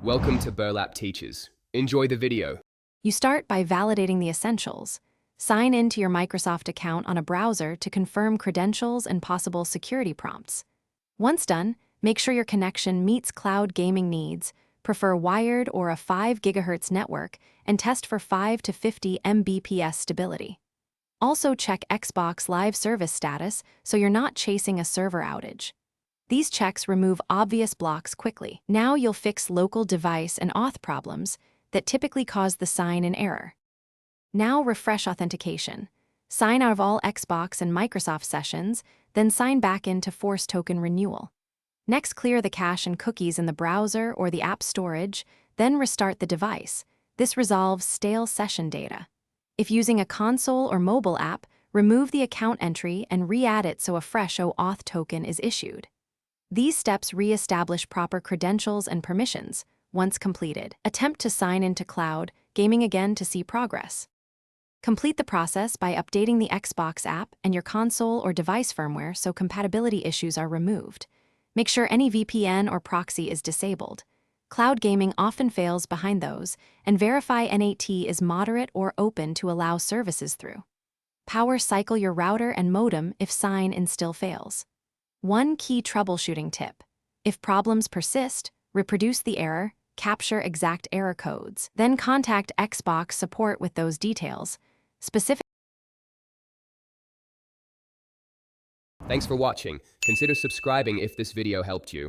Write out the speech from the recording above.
Welcome to Burlap Teachers. Enjoy the video. You start by validating the essentials. Sign into your Microsoft account on a browser to confirm credentials and possible security prompts. Once done, make sure your connection meets cloud gaming needs, prefer wired or a 5 GHz network, and test for 5 to 50 Mbps stability. Also check Xbox Live service status so you're not chasing a server outage. These checks remove obvious blocks quickly. Now you'll fix local device and auth problems that typically cause the sign in error. Now refresh authentication. Sign out of all Xbox and Microsoft sessions, then sign back into Force Token renewal. Next, clear the cache and cookies in the browser or the app storage, then restart the device. This resolves stale session data. If using a console or mobile app, remove the account entry and re-add it so a fresh OAuth token is issued. These steps re-establish proper credentials and permissions. Once completed, attempt to sign into cloud gaming again to see progress. Complete the process by updating the Xbox app and your console or device firmware so compatibility issues are removed. Make sure any VPN or proxy is disabled. Cloud gaming often fails behind those, and verify NAT is moderate or open to allow services through. Power cycle your router and modem if sign in still fails. One key troubleshooting tip: if problems persist, reproduce the error, capture exact error codes, then contact Xbox support with those details. Thanks for watching. Consider subscribing if this video helped you.